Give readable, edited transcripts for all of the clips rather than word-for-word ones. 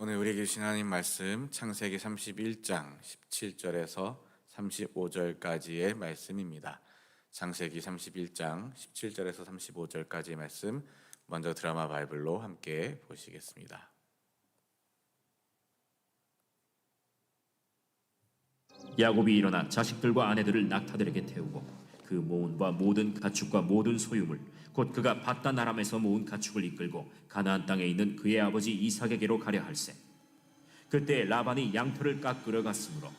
오늘 우리에게 주신 하나님 말씀 창세기 31장 17절에서 35절까지의 말씀입니다. 창세기 31장 17절에서 35절까지의 말씀 먼저 드라마 바이블로 함께 보시겠습니다. 야곱이 일어나 자식들과 아내들을 낙타들에게 태우고 그 모은과 모든 가축과 모든 소유물 곧 그가 밧단 아람에서 모은 가축을 이끌고 가나안 땅에 있는 그의 아버지 이삭에게로 가려 할세. 그때 라반이 양털을 깎으러 갔으므로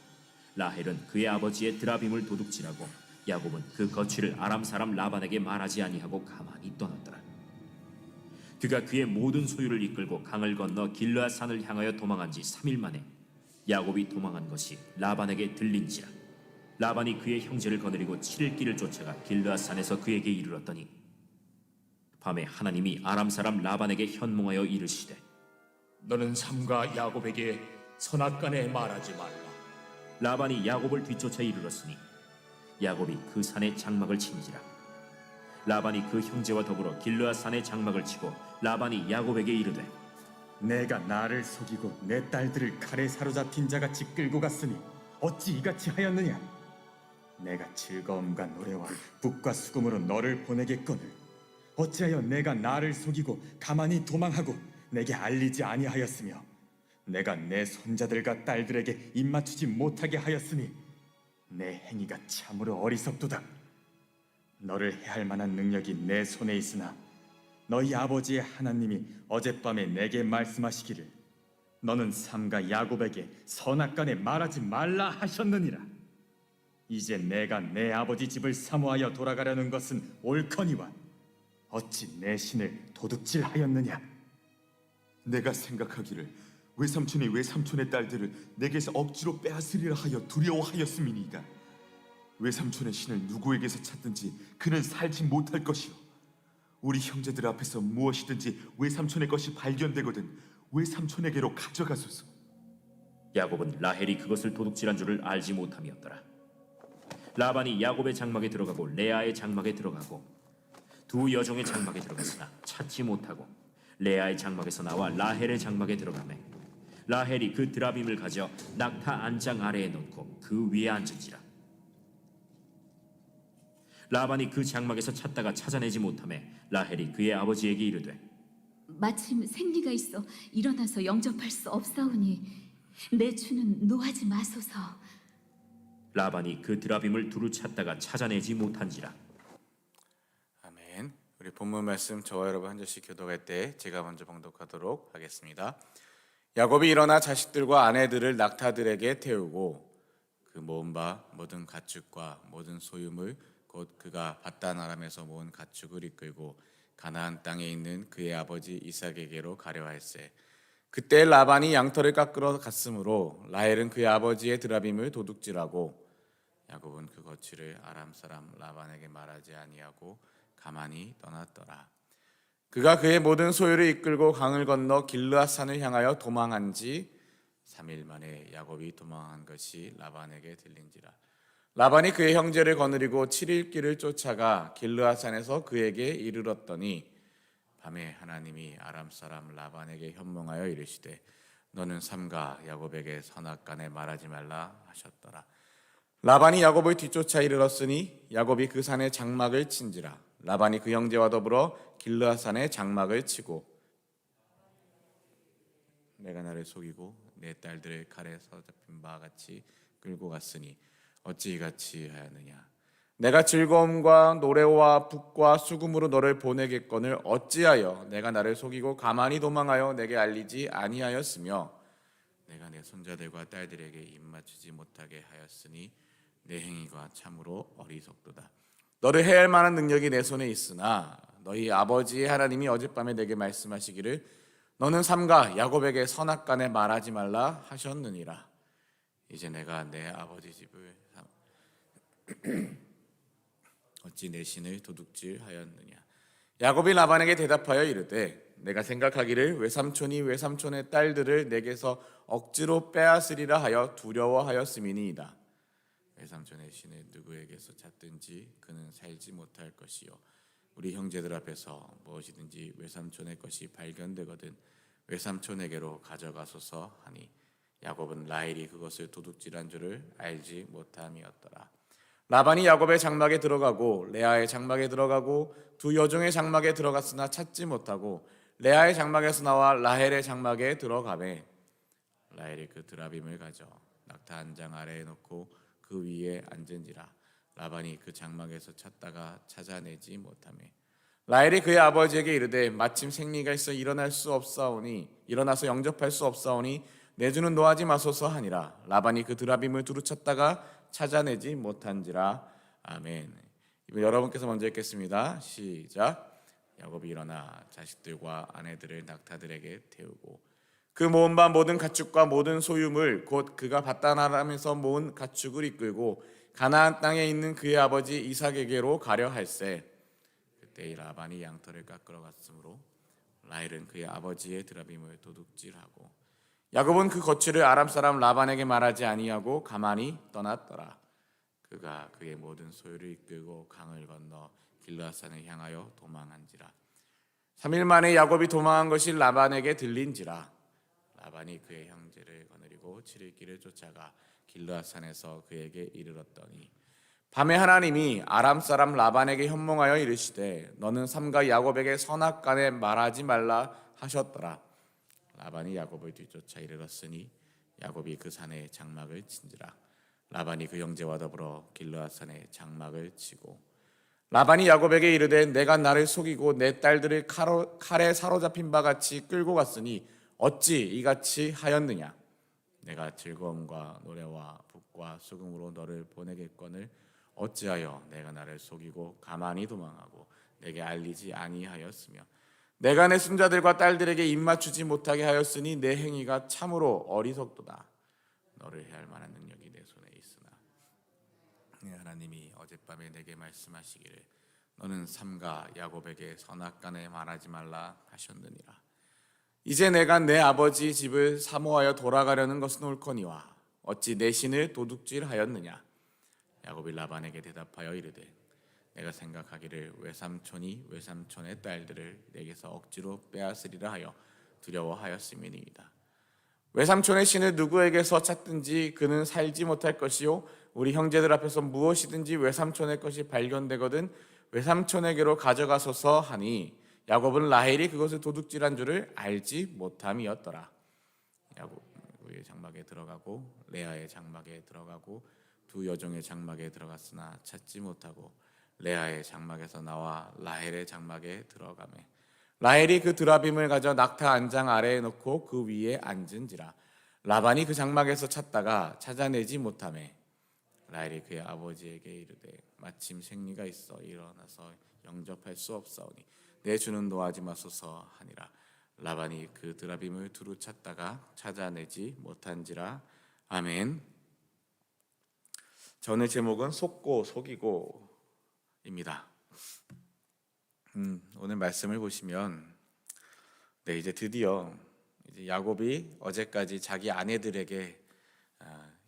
라헬은 그의 아버지의 드라빔을 도둑질하고 야곱은 그 거취를 아람 사람 라반에게 말하지 아니하고 가만히 떠났더라. 그가 그의 모든 소유를 이끌고 강을 건너 길르앗 산을 향하여 도망한 지 3일 만에 야곱이 도망한 것이 라반에게 들린지라. 라반이 그의 형제를 거느리고 7일 길을 쫓아가 길르앗 산에서 그에게 이르렀더니 밤에 하나님이 아람 사람 라반에게 현몽하여 이르시되 너는 삼가 야곱에게 선악간에 말하지 말라. 라반이 야곱을 뒤쫓아 이르렀으니 야곱이 그 산에 장막을 친지라. 라반이 그 형제와 더불어 길르앗 산에 장막을 치고 라반이 야곱에게 이르되 내가 나를 속이고 내 딸들을 칼에 사로잡힌 자같이 끌고 갔으니 어찌 이같이 하였느냐? 내가 즐거움과 노래와 북과 수금으로 너를 보내겠거늘 어찌하여 내가 나를 속이고 가만히 도망하고 내게 알리지 아니하였으며 내가 내 손자들과 딸들에게 입맞추지 못하게 하였으니 내 행위가 참으로 어리석도다. 너를 해할 만한 능력이 내 손에 있으나 너희 아버지의 하나님이 어젯밤에 내게 말씀하시기를 너는 삼가 야곱에게 선악간에 말하지 말라 하셨느니라. 이제 내가 내 아버지 집을 사모하여 돌아가려는 것은 옳거니와 어찌 내 신을 도둑질하였느냐? 내가 생각하기를 외삼촌이 외삼촌의 딸들을 내게서 억지로 빼앗으리라 하여 두려워하였음이니이다. 외삼촌의 신을 누구에게서 찾든지 그는 살지 못할 것이요 우리 형제들 앞에서 무엇이든지 외삼촌의 것이 발견되거든 외삼촌에게로 가져가소서. 야곱은 라헬이 그것을 도둑질한 줄을 알지 못함이었더라. 라반이 야곱의 장막에 들어가고 레아의 장막에 들어가고 두 여종의 장막에 들어갔으나 찾지 못하고 레아의 장막에서 나와 라헬의 장막에 들어가매 라헬이 그 드라빔을 가져 낙타 안장 아래에 놓고 그 위에 앉은지라. 라반이 그 장막에서 찾다가 찾아내지 못하매 라헬이 그의 아버지에게 이르되 마침 생리가 있어 일어나서 영접할 수 없사오니 내 주는 노하지 마소서. 라반이 그 드라빔을 두루 찾다가 찾아내지 못한지라. 아멘. 우리 본문 말씀 저와 여러분 한 절씩 교독할 때 제가 먼저 봉독하도록 하겠습니다. 야곱이 일어나 자식들과 아내들을 낙타들에게 태우고 그 모은 바 모든 가축과 모든 소유물 곧 그가 밧단 아람에서 모은 가축을 이끌고 가나안 땅에 있는 그의 아버지 이삭에게로 가려 할세. 그때 라반이 양털을 깎으러 갔으므로 라헬은 그의 아버지의 드라빔을 도둑질하고 야곱은 그 거취를 아람 사람 라반에게 말하지 아니하고 가만히 떠났더라. 그가 그의 모든 소유를 이끌고 강을 건너 길르앗 산을 향하여 도망한 지 3일 만에 야곱이 도망한 것이 라반에게 들린지라. 라반이 그의 형제를 거느리고 7일 길을 쫓아가 길르앗 산에서 그에게 이르렀더니 밤에 하나님이 아람 사람 라반에게 현몽하여 이르시되 너는 삼가 야곱에게 선악간에 말하지 말라 하셨더라. 라반이 야곱을 뒤쫓아 이르렀으니 야곱이 그 산에 장막을 친지라. 라반이 그 형제와 더불어 길르앗 산에 장막을 치고 내가 나를 속이고 내 딸들을 칼에 사로잡힌 바와 같이 끌고 갔으니 어찌 이같이 하였느냐? 내가 즐거움과 노래와 북과 수금으로 너를 보내겠거늘 어찌하여 내가 나를 속이고 가만히 도망하여 내게 알리지 아니하였으며 내가 내 손자들과 딸들에게 입맞추지 못하게 하였으니 내 행위가 참으로 어리석도다. 너를 해할 만한 능력이 내 손에 있으나 너희 아버지의 하나님이 어젯밤에 내게 말씀하시기를 너는 삼가 야곱에게 선악간에 말하지 말라 하셨느니라. 이제 내가 내 아버지 집을 어찌 내 신을 도둑질하였느냐? 야곱이 라반에게 대답하여 이르되 내가 생각하기를 외삼촌이 외삼촌의 딸들을 내게서 억지로 빼앗으리라 하여 두려워하였음이니이다. 외삼촌의 신을 누구에게서 찾든지 그는 살지 못할 것이요 우리 형제들 앞에서 무엇이든지 외삼촌의 것이 발견되거든 외삼촌에게로 가져가소서 하니 야곱은 라헬이 그것을 도둑질한 줄을 알지 못함이었더라. 라반이 야곱의 장막에 들어가고 레아의 장막에 들어가고 두 여종의 장막에 들어갔으나 찾지 못하고 레아의 장막에서 나와 라헬의 장막에 들어가매 라헬이 그 드라빔을 가져 낙타 한 장 아래에 놓고 그 위에 앉은지라 라반이 그 장막에서 찾다가 찾아내지 못하매 라헬이 그의 아버지에게 이르되 마침 생리가 있어 일어나서 영접할 수 없사오니 내 주는 노하지 마소서 하니라. 라반이 그 드라빔을 두루 찾다가 찾아내지 못한지라. 아멘. 이번 여러분께서 먼저 읽겠습니다. 시작. 야곱이 일어나 자식들과 아내들을 낙타들에게 태우고 그 모은 바 모든 가축과 모든 소유물 곧 그가 밧단아람에서 모은 가축을 이끌고 가나안 땅에 있는 그의 아버지 이삭에게로 가려 할세. 그때 이 라반이 양털을 깎으러 갔으므로 라헬은 그의 아버지의 드라빔을 도둑질하고 야곱은 그 거취를 아람 사람 라반에게 말하지 아니하고 가만히 떠났더라. 그가 그의 모든 소유를 이끌고 강을 건너 길르앗산을 향하여 도망한지라. 3일 만에 야곱이 도망한 것이 라반에게 들린지라. 라반이 그의 형제를 거느리고 7일 길을 쫓아가 길르앗산에서 그에게 이르렀더니 밤에 하나님이 아람 사람 라반에게 현몽하여 이르시되 너는 삼가 야곱에게 선악간에 말하지 말라 하셨더라. 라반이 야곱을 뒤쫓아 이르렀으니 야곱이 그 산에 장막을 친지라. 라반이 그 형제와 더불어 길르앗산에 장막을 치고 라반이 야곱에게 이르되 내가 나를 속이고 내 딸들을 칼에 사로잡힌 바 같이 끌고 갔으니 어찌 이같이 하였느냐. 내가 즐거움과 노래와 북과 수금으로 너를 보내겠거늘 어찌하여 내가 나를 속이고 가만히 도망하고 내게 알리지 아니하였으며 내가 내 손자들과 딸들에게 입맞추지 못하게 하였으니 내 행위가 참으로 어리석도다. 너를 해할 만한 능력이 내 손에 있으나 하나님이 어젯밤에 내게 말씀하시기를 너는 삼가 야곱에게 선악간에 말하지 말라 하셨느니라. 이제 내가 내 아버지 집을 사모하여 돌아가려는 것은 옳거니와 어찌 내 신을 도둑질하였느냐. 야곱이 라반에게 대답하여 이르되 내가 생각하기를 외삼촌이 외삼촌의 딸들을 내게서 억지로 빼앗으리라 하여 두려워하였음이니이다. 외삼촌의 신을 누구에게서 찾든지 그는 살지 못할 것이요 우리 형제들 앞에서 무엇이든지 외삼촌의 것이 발견되거든 외삼촌에게로 가져가소서 하니 야곱은 라헬이 그것을 도둑질한 줄을 알지 못함이었더라. 야곱의 장막에 들어가고 레아의 장막에 들어가고 두 여종의 장막에 들어갔으나 찾지 못하고 레아의 장막에서 나와 라헬의 장막에 들어가매 라헬이 그 드라빔을 가져 낙타 한 장 아래에 놓고 그 위에 앉은지라. 라반이 그 장막에서 찾다가 찾아내지 못하매 라헬이 그의 아버지에게 이르되 마침 생리가 있어 일어나서 영접할 수 없사오니 내 주는 노하지 마소서 하니라. 라반이 그 드라빔을 두루 찾다가 찾아내지 못한지라. 아멘. 오늘 제목은 속고 속이고입니다. 오늘 말씀을 보시면 이제 드디어 야곱이 어제까지 자기 아내들에게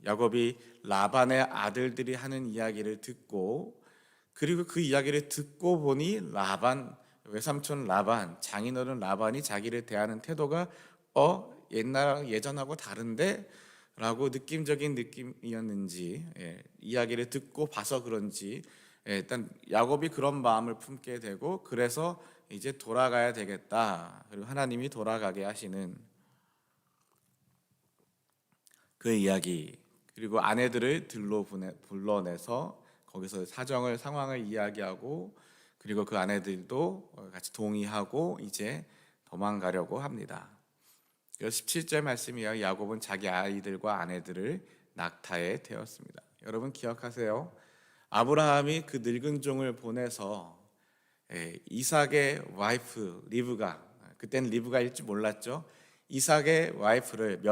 야곱이 라반의 아들들이 하는 이야기를 듣고 그리고 그 이야기를 듣고 보니 라반 외삼촌 라반 장인어른 라반이 자기를 대하는 태도가 예전하고 다른데 라고 느낌적인 느낌이었는지 이야기를 듣고 봐서 그런지 일단 야곱이 그런 마음을 품게 되고 그래서 이제 돌아가야 되겠다. 그리고 하나님이 돌아가게 하시는 그 이야기 그리고 아내들을 불러내서 거기서 상황을 이야기하고 그리고 그 아내들도 같이 동의하고 이제 도망가려고 합니다. 17절 말씀이요. 야곱은 자기 아이들과 아내들을 낙타에 태웠습니다. 여러분 기억하세요. 아브라함이 그 늙은 종을 보내서 이삭의 와이프 리브가 그때는 리브가일 줄 몰랐죠. 이삭의 와이프를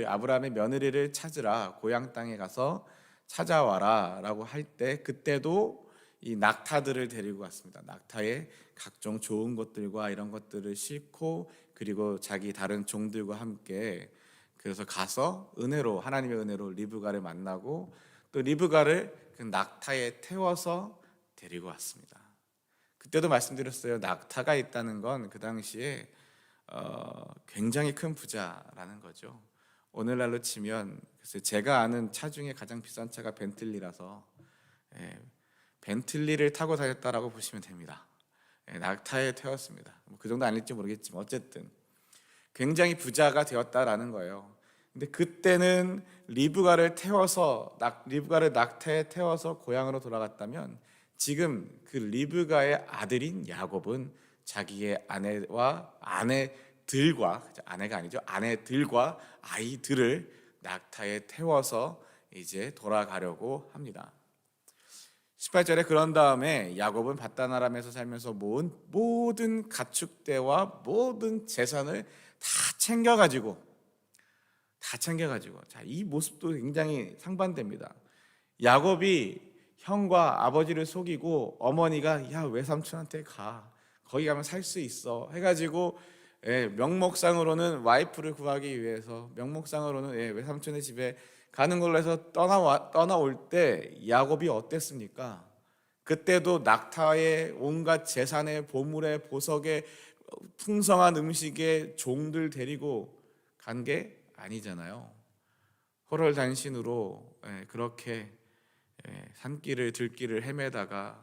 아브라함의 며느리를 찾으라 고향 땅에 가서 찾아와라 라고 할 때 그때도 이 낙타들을 데리고 왔습니다. 낙타에 각종 좋은 것들과 이런 것들을 싣고 그리고 자기 다른 종들과 함께 그래서 가서 하나님의 은혜로 리브가를 만나고 또 리브가를 그 낙타에 태워서 데리고 왔습니다. 그때도 말씀드렸어요. 낙타가 있다는 건 그 당시에 굉장히 큰 부자라는 거죠. 오늘날로 치면 글쎄 제가 아는 차 중에 가장 비싼 차가 벤틀리라서 벤틀리를 타고 다녔다라고 보시면 됩니다. 낙타에 태웠습니다. 그 정도 아닐지 모르겠지만 어쨌든 굉장히 부자가 되었다라는 거예요. 근데 그때는 리브가를 낙타에 태워서 고향으로 돌아갔다면 지금 그 리브가의 아들인 야곱은 자기의 아내가 아내들과 아이들을 낙타에 태워서 이제 돌아가려고 합니다. 18절에 그런 다음에 야곱은 밧단 아람에서 살면서 모은 모든 가축대와 모든 재산을 다 챙겨가지고 자, 이 모습도 굉장히 상반됩니다. 야곱이 형과 아버지를 속이고 어머니가 야 외삼촌한테 가 거기 가면 살 수 있어 해가지고 명목상으로는 와이프를 구하기 위해서 명목상으로는 외삼촌의 집에 가는 걸로 해서 떠나올 때 야곱이 어땠습니까? 그때도 낙타의 온갖 재산의 보물의 보석의 풍성한 음식의 종들 데리고 간 게 아니잖아요. 호롤단신으로 그렇게 산길을 들길을 헤매다가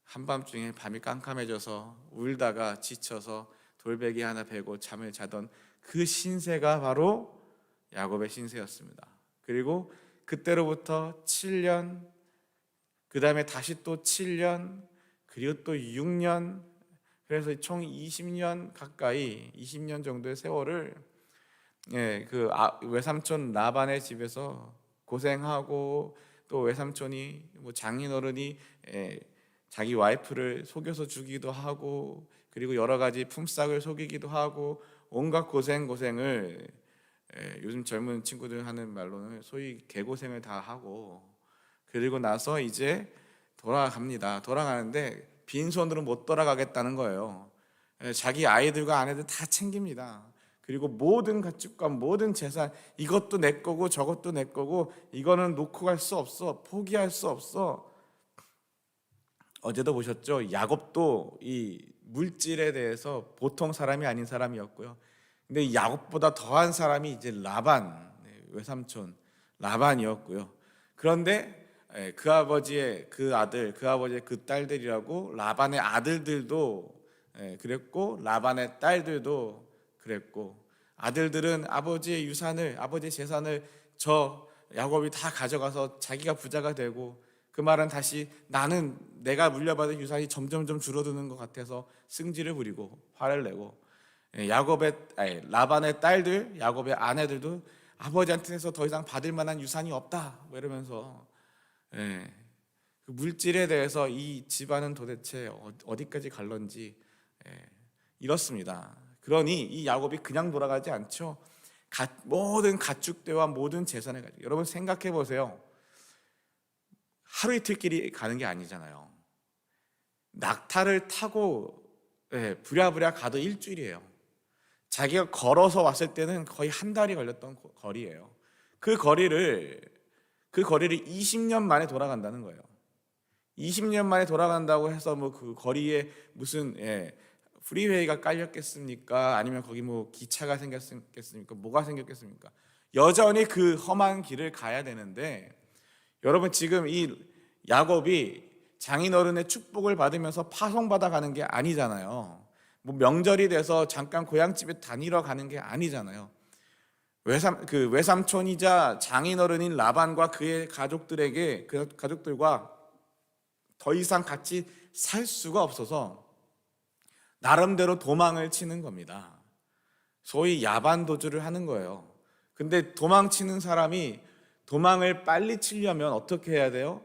한밤중에 밤이 깜깜해져서 울다가 지쳐서 돌베개 하나 베고 잠을 자던 그 신세가 바로 야곱의 신세였습니다. 그리고 그때로부터 7년, 그 다음에 다시 또 7년, 그리고 또 6년, 그래서 총 20년 가까이 20년 정도의 세월을 외삼촌 라반의 집에서 고생하고 또 외삼촌이 장인어른이 자기 와이프를 속여서 주기도 하고 그리고 여러 가지 품삯을 속이기도 하고 온갖 고생을 요즘 젊은 친구들 하는 말로는 소위 개고생을 다 하고 그리고 나서 이제 돌아갑니다. 돌아가는데 빈손으로 못 돌아가겠다는 거예요. 자기 아이들과 아내들 다 챙깁니다. 그리고 모든 가축과 모든 재산 이것도 내 거고 저것도 내 거고 이거는 놓고 갈 수 없어. 포기할 수 없어. 어제도 보셨죠? 야곱도 이 물질에 대해서 보통 사람이 아닌 사람이었고요. 근데 야곱보다 더한 사람이 이제 라반, 외삼촌 라반이었고요. 그런데 그 아버지의 그 아들, 그 아버지의 그 딸들이라고 라반의 아들들도 그랬고 라반의 딸들도 그랬고 아들들은 아버지의 유산을 아버지의 재산을 저 야곱이 다 가져가서 자기가 부자가 되고 그 말은 다시 나는 내가 물려받은 유산이 점점점 줄어드는 것 같아서 승질을 부리고 화를 내고 라반의 딸들 야곱의 아내들도 아버지한테서 더 이상 받을 만한 유산이 없다 이러면서 그 물질에 대해서 이 집안은 도대체 어디까지 갈런지 이렇습니다. 그러니 이 야곱이 그냥 돌아가지 않죠. 모든 가축대와 모든 재산을 가지고 여러분 생각해 보세요. 하루 이틀끼리 가는 게 아니잖아요. 낙타를 타고 부랴부랴 가도 일주일이에요. 자기가 걸어서 왔을 때는 거의 한 달이 걸렸던 거리예요. 그 거리를 20년 만에 돌아간다는 거예요. 20년 만에 돌아간다고 해서 뭐 그 거리에 무슨 프리웨이가 깔렸겠습니까? 아니면 거기 뭐 기차가 생겼겠습니까? 뭐가 생겼겠습니까? 여전히 그 험한 길을 가야 되는데 여러분 지금 이 야곱이 장인어른의 축복을 받으면서 파송받아 가는 게 아니잖아요. 뭐 명절이 돼서 잠깐 고향집에 다니러 가는 게 아니잖아요. 외삼촌이자 장인어른인 라반과 그의 가족들에게 그 가족들과 더 이상 같이 살 수가 없어서 나름대로 도망을 치는 겁니다. 소위 야반도주를 하는 거예요. 근데 도망치는 사람이 도망을 빨리 치려면 어떻게 해야 돼요?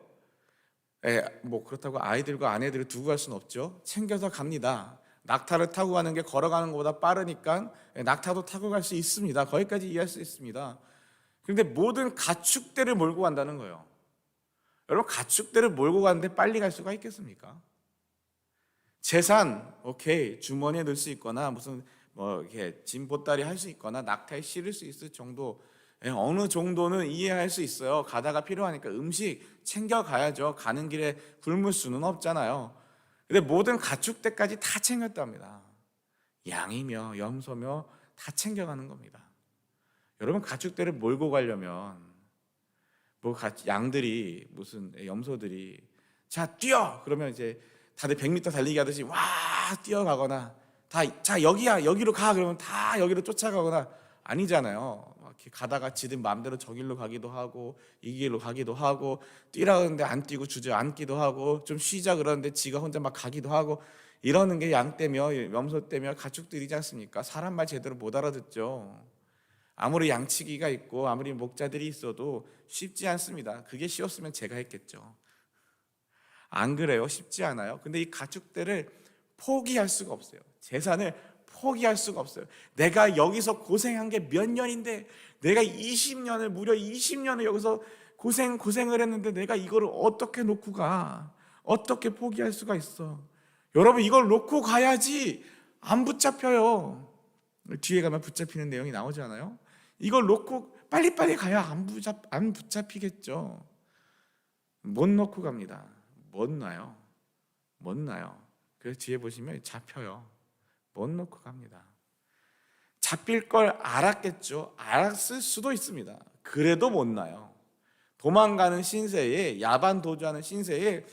뭐 그렇다고 아이들과 아내들을 두고 갈 수는 없죠. 챙겨서 갑니다. 낙타를 타고 가는 게 걸어가는 것보다 빠르니까 낙타도 타고 갈 수 있습니다. 거기까지 이해할 수 있습니다. 그런데 모든 가축대를 몰고 간다는 거예요. 여러분 가축대를 몰고 가는데 빨리 갈 수가 있겠습니까? 재산 오케이 주머니에 넣을 수 있거나 무슨 뭐 이렇게 짐 보따리 할 수 있거나 낙타에 실을 수 있을 정도 어느 정도는 이해할 수 있어요. 가다가 필요하니까 음식 챙겨 가야죠. 가는 길에 굶을 수는 없잖아요. 근데 모든 가축대까지 다 챙겼답니다. 양이며 염소며 다 챙겨가는 겁니다. 여러분 가축들을 몰고 가려면 양들이 무슨 염소들이 자 뛰어 그러면 이제 다들 100m 달리기 하듯이 와 뛰어가거나 자 여기야 여기로 가 그러면 다 여기로 쫓아가거나 아니잖아요. 막 이렇게 가다가 지들 마음대로 저 길로 가기도 하고 이 길로 가기도 하고 뛰라 그러는데 안 뛰고 주저앉기도 하고 좀 쉬자 그러는데 지가 혼자 막 가기도 하고 이러는 게 양 떼며 염소 떼며 가축들이지 않습니까? 사람 말 제대로 못 알아듣죠. 아무리 양치기가 있고 아무리 목자들이 있어도 쉽지 않습니다. 그게 쉬웠으면 제가 했겠죠. 안 그래요? 쉽지 않아요. 근데 이 가축들을 포기할 수가 없어요. 재산을 포기할 수가 없어요. 내가 여기서 고생한 게 몇 년인데 내가 20년을 무려 20년을 여기서 고생을 했는데 내가 이거를 어떻게 놓고 가? 어떻게 포기할 수가 있어? 여러분 이걸 놓고 가야지 안 붙잡혀요. 뒤에 가면 붙잡히는 내용이 나오잖아요. 이걸 놓고 빨리빨리 가야 안 붙잡히겠죠. 못 놓고 갑니다. 못 놔요. 그래서 뒤에 보시면 잡혀요. 못 놓고 갑니다. 잡힐 걸 알았겠죠. 알았을 수도 있습니다. 그래도 못 놔요. 도망가는 신세에 야반 도주하는 신세에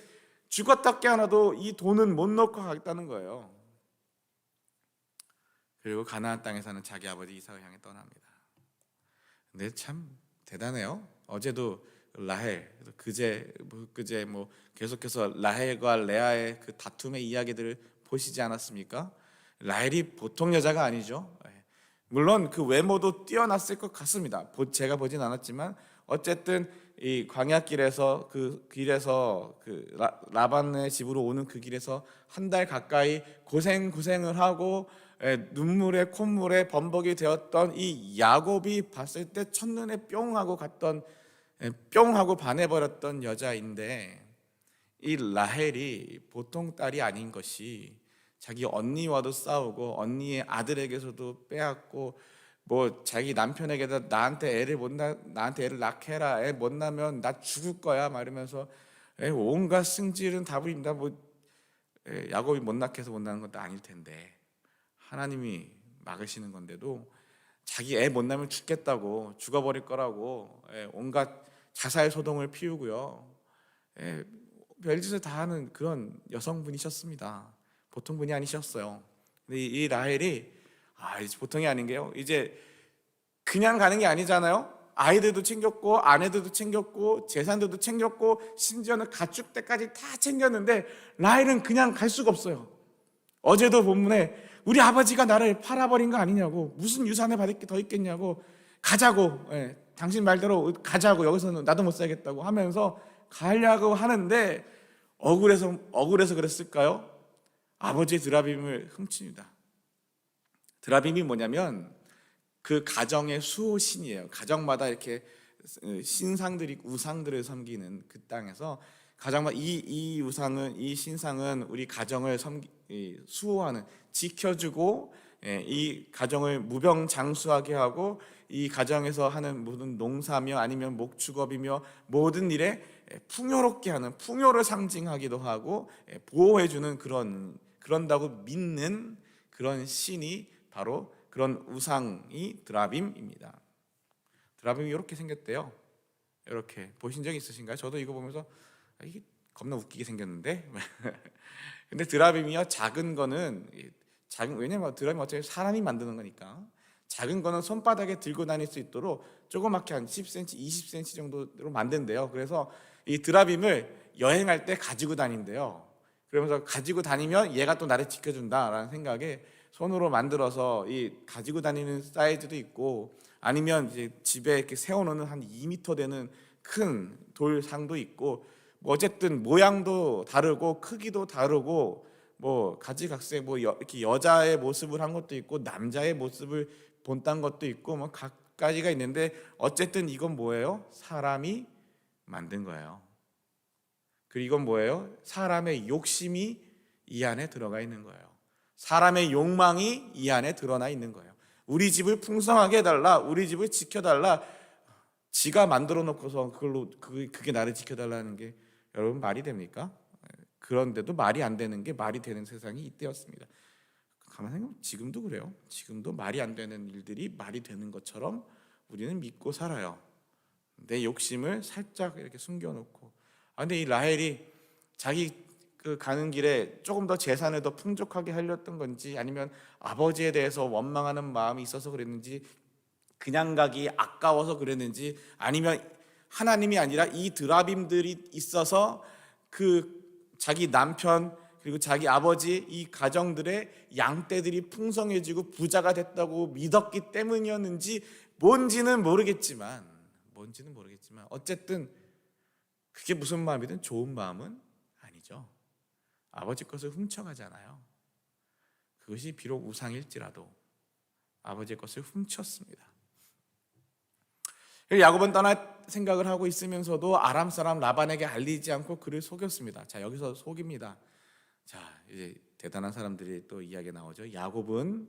죽었다 깨어나도 이 돈은 못 놓고 가겠다는 거예요. 그리고 가나안 땅에 사는 자기 아버지 이삭을 향해 떠납니다. 근데 참 대단해요. 어제도 라헬, 그제 계속해서 라헬과 레아의 그 다툼의 이야기들을 보시지 않았습니까? 라헬이 보통 여자가 아니죠. 물론 그 외모도 뛰어났을 것 같습니다. 제가 보진 않았지만 어쨌든 이 광야길에서 그 길에서 라반의 집으로 오는 그 길에서 한 달 가까이 고생을 하고 눈물에 콧물에 범벅이 되었던 이 야곱이 봤을 때 첫눈에 뿅 하고 반해버렸던 여자인데 이 라헬이 보통 딸이 아닌 것이 자기 언니와도 싸우고 언니의 아들에게서도 빼앗고 자기 남편에게도 나한테 애를 낳게라 애 못 낳으면 나 죽을 거야 말하면서 온갖 승질은 다 부립니다. 야곱이 못 낳게 해서 못 낳는 것도 아닐 텐데 하나님이 막으시는 건데도 자기 애 못 낳으면 죽겠다고 죽어버릴 거라고 온갖 자살 소동을 피우고요. 별짓을 다 하는 그런 여성분이셨습니다. 보통 분이 아니셨어요. 근데 이 라헬이 보통이 아닌 게요. 이제 그냥 가는 게 아니잖아요. 아이들도 챙겼고 아내들도 챙겼고 재산들도 챙겼고 심지어는 가축대까지 다 챙겼는데 라헬은 그냥 갈 수가 없어요. 어제도 본문에 우리 아버지가 나를 팔아버린 거 아니냐고 무슨 유산을 받을 게 더 있겠냐고 가자고 당신 말대로 가자고 여기서는 나도 못 살겠다고 하면서 가려고 하는데 억울해서 그랬을까요? 아버지의 드라빔을 훔칩니다. 드라빔이 뭐냐면 그 가정의 수호신이에요. 가정마다 이렇게 신상들이 우상들을 섬기는 그 땅에서 가정마다 이 우상은 이 신상은 우리 가정을 수호하는 지켜주고 이 가정을 무병장수하게 하고 이 가정에서 하는 모든 농사며 아니면 목축업이며 모든 일에 풍요롭게 하는 풍요를 상징하기도 하고 보호해주는 그런다고 믿는 그런 신이 바로 그런 우상이 드라빔입니다. 드라빔이 이렇게 생겼대요. 이렇게 보신 적 있으신가요? 저도 이거 보면서 이게 겁나 웃기게 생겼는데 근데 드라빔이요 작은 거는 왜냐면 드라빔 어차피 사람이 만드는 거니까 작은 거는 손바닥에 들고 다닐 수 있도록 조그맣게 한 10cm, 20cm 정도로 만든대요. 그래서 이 드라빔을 여행할 때 가지고 다닌대요. 그러면서 가지고 다니면 얘가 또 나를 지켜준다라는 생각에 손으로 만들어서 이 가지고 다니는 사이즈도 있고 아니면 이제 집에 이렇게 세워놓는 한 2m 되는 큰 돌상도 있고 어쨌든 모양도 다르고 크기도 다르고 가지각색 이렇게 여자의 모습을 한 것도 있고 남자의 모습을 본딴 것도 있고 각가지가 있는데 어쨌든 이건 뭐예요? 사람이 만든 거예요. 그리고 이건 뭐예요? 사람의 욕심이 이 안에 들어가 있는 거예요. 사람의 욕망이 이 안에 드러나 있는 거예요. 우리 집을 풍성하게 해달라, 우리 집을 지켜달라. 지가 만들어 놓고서 그게 나를 지켜달라는 게 여러분 말이 됩니까? 그런데도 말이 안 되는 게 말이 되는 세상이 이때였습니다. 가만 생각하면 지금도 그래요. 지금도 말이 안 되는 일들이 말이 되는 것처럼 우리는 믿고 살아요. 내 욕심을 살짝 이렇게 숨겨놓고. 근데 이 라헬이 자기 그 가는 길에 조금 더 재산을 더 풍족하게 하려던 건지, 아니면 아버지에 대해서 원망하는 마음이 있어서 그랬는지, 그냥 가기 아까워서 그랬는지, 아니면 하나님이 아니라 이 드라빔들이 있어서 그 자기 남편 그리고 자기 아버지 이 가정들의 양떼들이 풍성해지고 부자가 됐다고 믿었기 때문이었는지 뭔지는 모르겠지만 어쨌든 그게 무슨 마음이든 좋은 마음은 아니죠. 아버지 것을 훔쳐가잖아요. 그것이 비록 우상일지라도 아버지의 것을 훔쳤습니다. 야곱은 떠날 생각을 하고 있으면서도 아람 사람 라반에게 알리지 않고 그를 속였습니다. 자, 여기서 속입니다. 자, 이제 대단한 사람들이 또 이야기 나오죠. 야곱은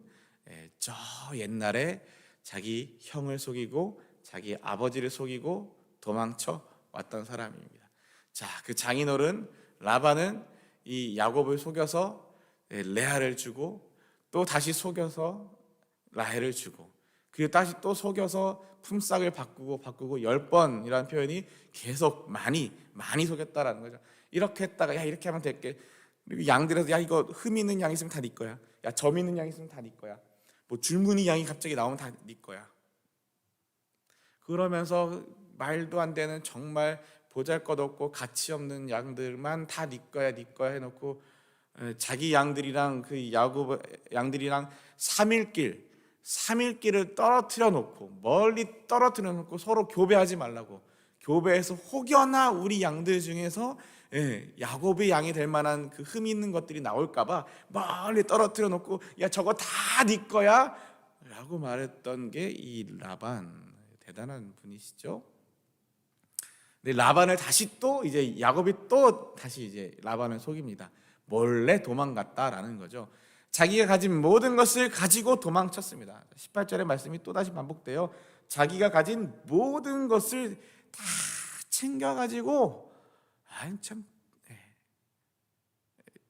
저 옛날에 자기 형을 속이고 자기 아버지를 속이고 도망쳐 왔던 사람입니다. 자, 그 장인어른 라반은 이 야곱을 속여서 레아를 주고 또 다시 속여서 라헬을 주고, 그리고 다시 또 속여서 품삯을 바꾸고 10번이라는 표현이 계속 많이 속였다라는 거죠. 이렇게 했다가 야 이렇게 하면 될게, 그리고 양들에서 야 이거 흠 있는 양 있으면 다 네 거야, 야 점 있는 양 있으면 다 네 거야, 뭐 줄무늬 양이 갑자기 나오면 다 네 거야. 그러면서 말도 안 되는 정말 보잘것없고 가치 없는 양들만 다 네 거야 해놓고 자기 양들이랑 그 야곱 양들이랑 3일길을 떨어뜨려 놓고, 멀리 떨어뜨려 놓고 서로 교배하지 말라고, 교배해서 혹여나 우리 양들 중에서 야곱의 양이 될 만한 그 흠 있는 것들이 나올까봐 멀리 떨어뜨려 놓고 야 저거 다 네 거야 라고 말했던 게 이 라반, 대단한 분이시죠. 근데 라반을 다시 또 이제 야곱이 또 다시 이제 라반을 속입니다. 몰래 도망갔다라는 거죠. 자기가 가진 모든 것을 가지고 도망쳤습니다. 18절의 말씀이 또다시 반복돼요. 자기가 가진 모든 것을 다 챙겨가지고, 참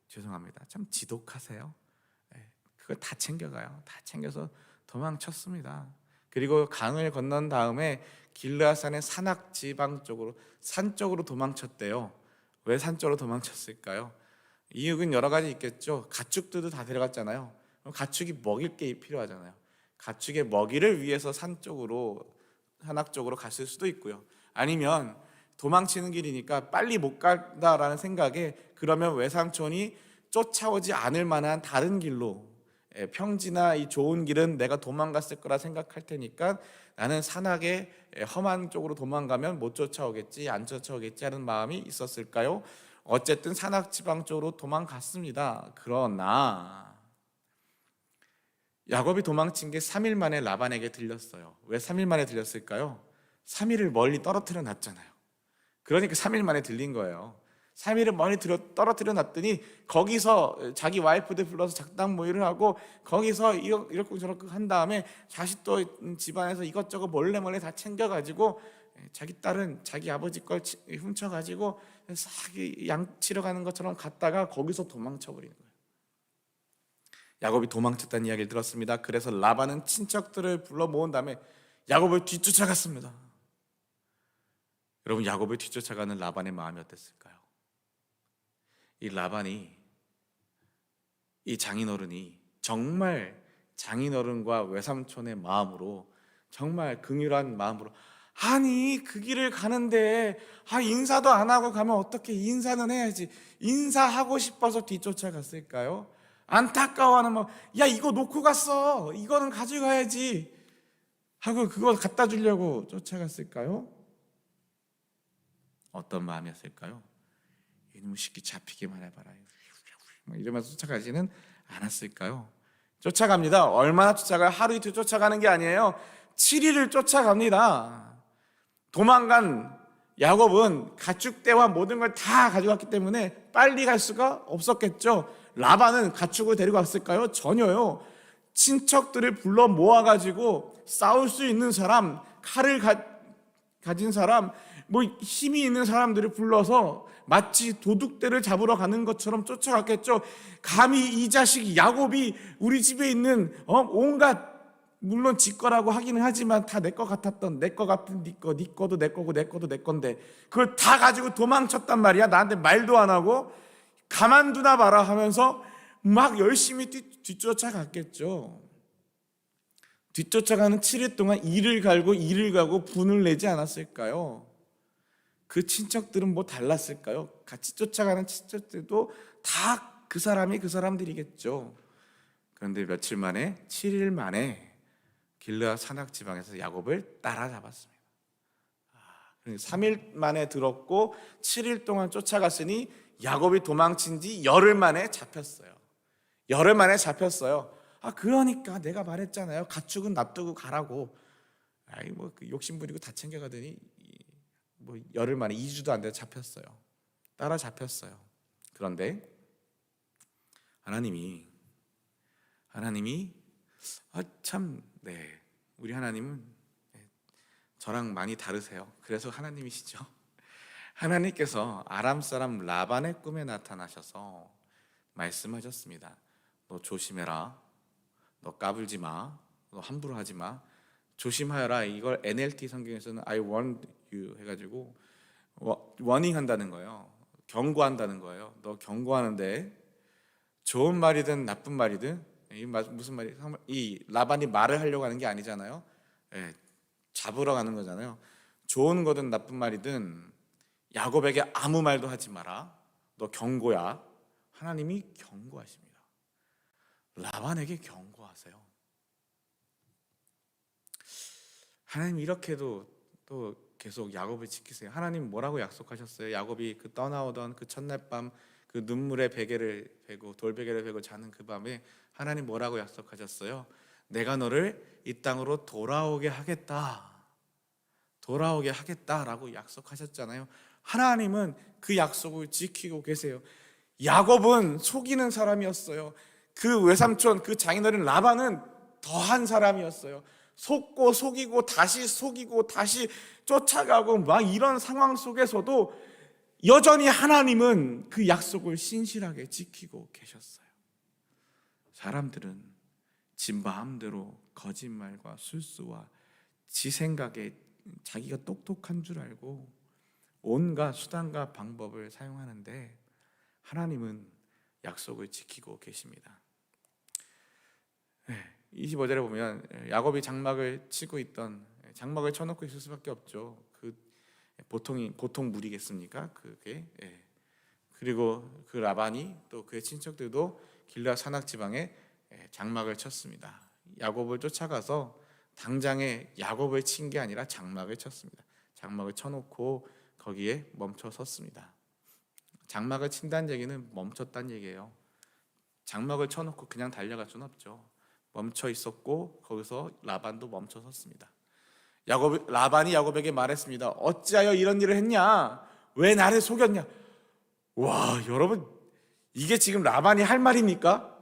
죄송합니다. 참 지독하세요. 그걸 다 챙겨가요. 다 챙겨서 도망쳤습니다. 그리고 강을 건넌 다음에 길르앗산의 산악 지방 쪽으로, 산 쪽으로 도망쳤대요. 왜 산 쪽으로 도망쳤을까요? 이유는 여러 가지 있겠죠. 가축들도 다 데려갔잖아요. 가축이 먹일 게 필요하잖아요. 가축의 먹이를 위해서 산 쪽으로, 산악 쪽으로 갔을 수도 있고요. 아니면 도망치는 길이니까 빨리 못 간다라는 생각에, 그러면 외삼촌이 쫓아오지 않을 만한 다른 길로, 평지나 이 좋은 길은 내가 도망갔을 거라 생각할 테니까 나는 산악의 험한 쪽으로 도망가면 못 쫓아오겠지, 안 쫓아오겠지 하는 마음이 있었을까요? 어쨌든 산악 지방 쪽으로 도망갔습니다. 그러나 야곱이 도망친 게 3일 만에 라반에게 들렸어요. 왜 3일 만에 들렸을까요? 3일을 멀리 떨어뜨려 놨잖아요. 그러니까 3일 만에 들린 거예요. 3일을 멀리 떨어뜨려 놨더니 거기서 자기 와이프들 불러서 작당 모의를 하고 거기서 이렇고 저렇고 한 다음에 다시 또 집안에서 이것저것 몰래 다 챙겨가지고 자기 딸은 자기 아버지 걸 훔쳐가지고 싹 양치러 가는 것처럼 갔다가 거기서 도망쳐버리는 거예요. 야곱이 도망쳤다는 이야기를 들었습니다. 그래서 라반은 친척들을 불러 모은 다음에 야곱을 뒤쫓아갔습니다. 여러분, 야곱을 뒤쫓아가는 라반의 마음이 어땠을까요? 이 라반이, 이 장인어른이 정말 장인어른과 외삼촌의 마음으로, 정말 긍휼한 마음으로, 아니 그 길을 가는데 인사도 안 하고 가면 어떻게, 인사는 해야지, 인사하고 싶어서 뒤쫓아갔을까요? 안타까워하는 마음, 야 이거 놓고 갔어, 이거는 가져가야지 하고 그거 갖다 주려고 쫓아갔을까요? 어떤 마음이었을까요? 이놈의 새끼 잡히기만 해봐라 이러면서 쫓아가지는 않았을까요? 쫓아갑니다. 얼마나 쫓아가요? 하루 이틀 쫓아가는 게 아니에요. 7일을 쫓아갑니다. 도망간 야곱은 가축대와 모든 걸 다 가져갔기 때문에 빨리 갈 수가 없었겠죠. 라반은 가축을 데리고 갔을까요? 전혀요. 친척들을 불러 모아가지고 싸울 수 있는 사람, 칼을 가진 사람, 뭐 힘이 있는 사람들을 불러서 마치 도둑들을 잡으러 가는 것처럼 쫓아갔겠죠. 감히 이 자식 야곱이 우리 집에 있는 온갖, 물론 지 거라고 하기는 하지만 다 내 거 같았던, 내 거 같은 네 거도 내 거고 내 거도 내 건데 그걸 다 가지고 도망쳤단 말이야. 나한테 말도 안 하고 가만두나 봐라 하면서 막 열심히 뒤쫓아갔겠죠. 뒤쫓아가는 7일 동안 이를 가고 분을 내지 않았을까요? 그 친척들은 뭐 달랐을까요? 같이 쫓아가는 친척들도 다 그 사람이 그 사람들이겠죠. 그런데 며칠 만에, 7일 만에 길르앗 산악 지방에서 야곱을 따라잡았습니다. 3일 만에 들었고 7일 동안 쫓아갔으니 야곱이 도망친 지 열흘 만에 잡혔어요. 열흘 만에 잡혔어요. 그러니까 내가 말했잖아요. 가축은 놔두고 가라고. 뭐 욕심 부리고 다 챙겨가더니 뭐 열흘 만에 2주도 안 돼서 잡혔어요. 따라잡혔어요. 그런데 하나님이 우리 하나님은 저랑 많이 다르세요. 그래서 하나님이시죠. 하나님께서 아람 사람 라반의 꿈에 나타나셔서 말씀하셨습니다. 너 조심해라. 너 까불지 마. 너 함부로 하지 마. 조심하여라. 이걸 NLT 성경에서는 I warned you 해가지고 워닝 한다는 거예요. 경고한다는 거예요. 너 경고하는데 좋은 말이든 나쁜 말이든, 무슨 말이, 이 라반이 말을 하려고 하는 게 아니잖아요. 잡으러 가는 거잖아요. 좋은 거든 나쁜 말이든 야곱에게 아무 말도 하지 마라. 너 경고야. 하나님이 경고하십니다. 라반에게 경고하세요. 하나님 이렇게도 또 계속 야곱을 지키세요. 하나님 뭐라고 약속하셨어요? 야곱이 그 떠나오던 그 첫날 밤 그 눈물의 베개를 베고 돌베개를 베고 자는 그 밤에 하나님 뭐라고 약속하셨어요? 내가 너를 이 땅으로 돌아오게 하겠다라고 약속하셨잖아요. 하나님은 그 약속을 지키고 계세요. 야곱은 속이는 사람이었어요. 그 외삼촌, 그 장인어른 라반은 더한 사람이었어요. 속고 속이고 다시 쫓아가고 막 이런 상황 속에서도 여전히 하나님은 그 약속을 신실하게 지키고 계셨어요. 사람들은 지 마음대로 거짓말과 술수와 지 생각에 자기가 똑똑한 줄 알고 온갖 수단과 방법을 사용하는데 하나님은 약속을 지키고 계십니다. 25절에 보면 야곱이 장막을 치고 있던, 장막을 쳐놓고 있을 수밖에 없죠. 그 보통 무리겠습니까? 그게. 그리고 그 라반이 또 그의 친척들도 길르앗 산악 지방에 장막을 쳤습니다. 야곱을 쫓아가서 당장에 야곱을 친 게 아니라 장막을 쳤습니다. 장막을 쳐놓고 거기에 멈춰 섰습니다. 장막을 친다는 얘기는 멈췄다는 얘기예요. 장막을 쳐놓고 그냥 달려갈 수는 없죠. 멈춰 있었고 거기서 라반도 멈춰 섰습니다. 라반이 야곱에게 말했습니다. 어찌하여 이런 일을 했냐? 왜 나를 속였냐? 와, 여러분, 이게 지금 라반이 할 말입니까?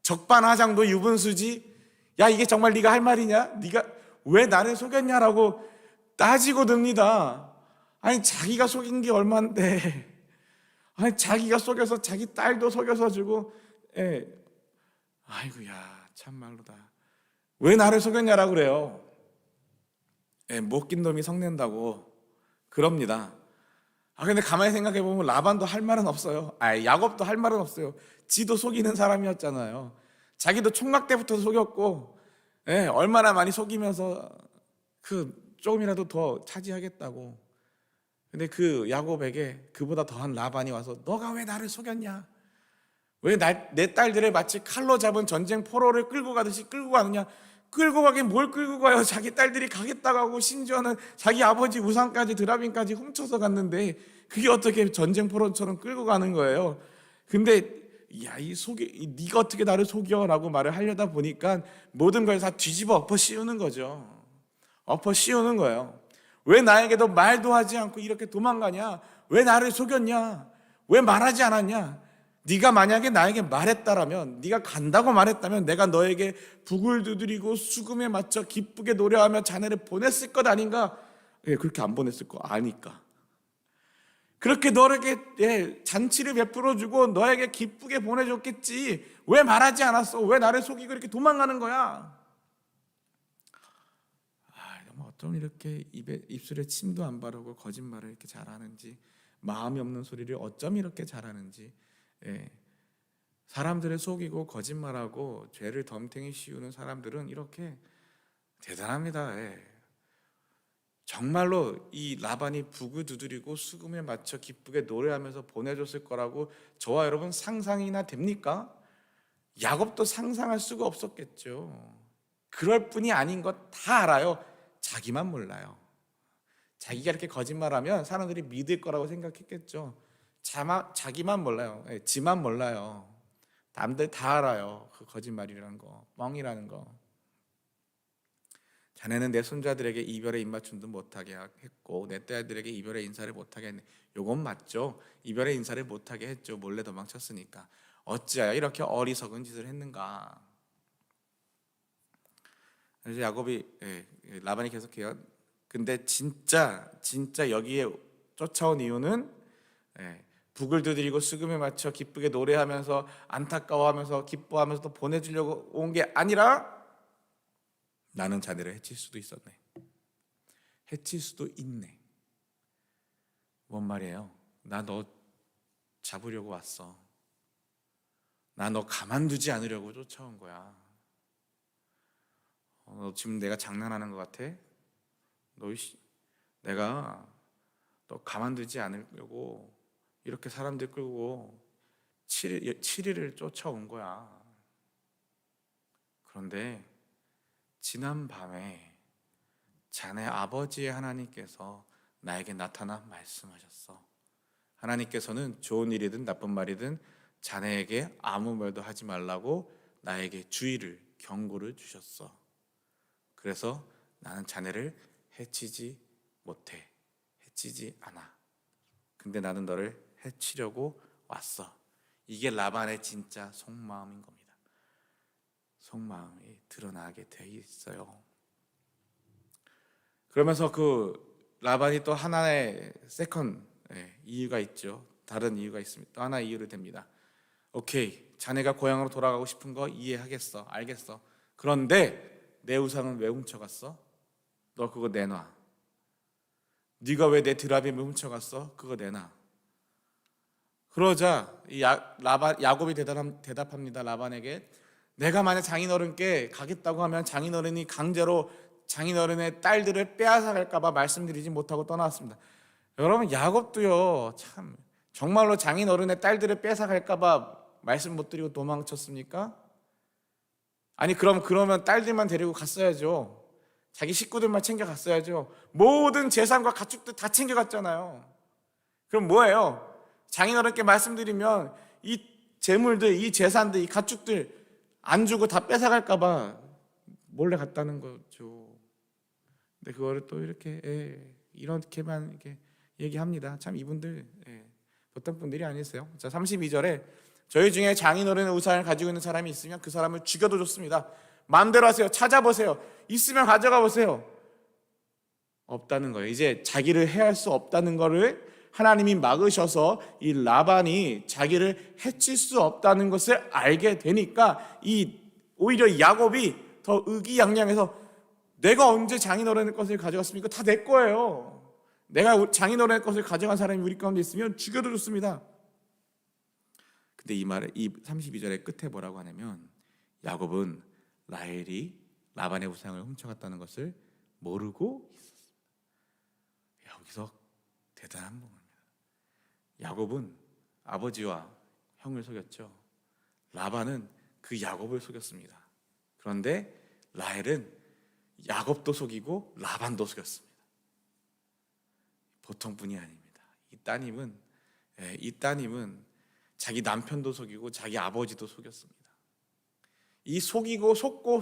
적반하장도 유분수지. 야, 이게 정말 네가 할 말이냐? 네가 왜 나를 속였냐라고 따지고 듭니다. 아니, 자기가 속인 게 얼만데, 아니, 자기가 속여서 자기 딸도 속여서 주고, 아이고야, 참말로다. 왜 나를 속였냐라고 그래요. 못 낀 놈이 성낸다고 그럽니다. 근데 가만히 생각해 보면 라반도 할 말은 없어요. 야곱도 할 말은 없어요. 지도 속이는 사람이었잖아요. 자기도 총각 때부터 속였고, 얼마나 많이 속이면서 조금이라도 더 차지하겠다고. 근데 그 야곱에게 그보다 더한 라반이 와서 너가 왜 나를 속였냐? 왜 내 딸들을 마치 칼로 잡은 전쟁 포로를 끌고 가듯이 끌고 가느냐? 끌고 가긴 뭘 끌고 가요? 자기 딸들이 가겠다고 하고 심지어는 자기 아버지 우상까지 드라빈까지 훔쳐서 갔는데 그게 어떻게 전쟁 포로처럼 끌고 가는 거예요? 근데 네가 어떻게 나를 속여라고 말을 하려다 보니까 모든 걸 다 뒤집어 엎어 씌우는 거죠. 엎어 씌우는 거예요. 왜 나에게도 말도 하지 않고 이렇게 도망가냐? 왜 나를 속였냐? 왜 말하지 않았냐? 네가 만약에 나에게 말했다라면, 네가 간다고 말했다면 내가 너에게 북을 두드리고 수금에 맞춰 기쁘게 노래하며 자네를 보냈을 것 아닌가? 그렇게 안 보냈을 거 아니까. 그렇게 너에게 잔치를 베풀어주고 너에게 기쁘게 보내줬겠지. 왜 말하지 않았어? 왜 나를 속이고 이렇게 도망가는 거야? 어쩜 이렇게 입술에 침도 안 바르고 거짓말을 이렇게 잘하는지, 마음이 없는 소리를 어쩜 이렇게 잘하는지. 사람들을 속이고 거짓말하고 죄를 덤탱이 씌우는 사람들은 이렇게 대단합니다. 정말로 이 라반이 북을 두드리고 수금에 맞춰 기쁘게 노래하면서 보내줬을 거라고 저와 여러분 상상이나 됩니까? 야곱도 상상할 수가 없었겠죠. 그럴 뿐이 아닌 것 다 알아요. 자기만 몰라요. 자기가 이렇게 거짓말하면 사람들이 믿을 거라고 생각했겠죠. 자기만 몰라요. 지만 몰라요. 남들 다 알아요. 그 거짓말이라는 거, 뻥이라는 거. 자네는 내 손자들에게 이별의 입맞춤도 못하게 했고 내 딸들에게 이별의 인사를 못하게 했네. 요건 맞죠. 이별의 인사를 못하게 했죠. 몰래 도망쳤으니까. 어찌하여 이렇게 어리석은 짓을 했는가. 그래서 야곱이 라반이 계속해요. 근데 진짜 여기에 쫓아온 이유는 북을 두드리고 수금에 맞춰 기쁘게 노래하면서 안타까워하면서 기뻐하면서 또 보내주려고 온 게 아니라 나는 자네를 해칠 수도 있었네. 해칠 수도 있네. 뭔 말이에요? 나 너 잡으려고 왔어. 나 너 가만두지 않으려고 쫓아온 거야. 너 지금 내가 장난하는 것 같아? 내가 너 가만두지 않으려고 이렇게 사람들 끌고 7일을 쫓아온 거야. 그런데 지난 밤에 자네 아버지의 하나님께서 나에게 나타나 말씀하셨어. 하나님께서는 좋은 일이든 나쁜 말이든 자네에게 아무 말도 하지 말라고 나에게 주의를, 경고를 주셨어. 그래서 나는 자네를 해치지 못해. 해치지 않아. 근데 나는 너를 해치려고 왔어. 이게 라반의 진짜 속마음인 겁니다. 속마음이 드러나게 돼 있어요. 그러면서 그 라반이 또 하나의 세컨 이유가 있죠. 다른 이유가 있습니다. 또 하나의 이유를 댑니다. 오케이, 자네가 고향으로 돌아가고 싶은 거 이해하겠어. 알겠어. 그런데 내 우상은 왜 훔쳐갔어? 너 그거 내놔. 네가 왜 내 드라빔을 훔쳐갔어? 그거 내놔. 그러자 야곱이 대답합니다. 라반에게 내가 만약 장인어른께 가겠다고 하면 장인어른이 강제로 장인어른의 딸들을 빼앗아갈까 봐 말씀드리지 못하고 떠나왔습니다. 여러분, 야곱도요, 참 정말로 장인어른의 딸들을 뺏어갈까 봐 말씀 못 드리고 도망쳤습니까? 아니 그러면 딸들만 데리고 갔어야죠. 자기 식구들만 챙겨갔어야죠. 모든 재산과 가축들 다 챙겨갔잖아요. 그럼 뭐예요? 장인어른께 말씀드리면 이 재물들, 이 재산들, 이 가축들 안 주고 다 뺏어갈까 봐 몰래 갔다는 거죠. 근데 그거를 또 이렇게만 이렇게 얘기합니다. 참 이분들 보통 분들이 아니세요. 자, 32절에 저희 중에 장인어른의 우상을 가지고 있는 사람이 있으면 그 사람을 죽여도 좋습니다. 마음대로 하세요. 찾아보세요. 있으면 가져가 보세요. 없다는 거예요. 이제 자기를 해할 수 없다는 거를 하나님이 막으셔서 이 라반이 자기를 해칠 수 없다는 것을 알게 되니까 오히려 야곱이 더 의기양양해서 내가 언제 장인어른의 것을 가져갔습니까? 다 내 거예요. 내가 장인어른의 것을 가져간 사람이 우리 가운데 있으면 죽여도 좋습니다. 근데 이 32절의 끝에 뭐라고 하냐면 야곱은 라헬이 라반의 우상을 훔쳐갔다는 것을 모르고 있었습니다. 여기서 대단한 부분입니다. 야곱은 아버지와 형을 속였죠. 라반은 그 야곱을 속였습니다. 그런데 라헬은 야곱도 속이고 라반도 속였습니다. 보통 분이 아닙니다. 이 따님은 자기 남편도 속이고 자기 아버지도 속였습니다. 이 속이고 속고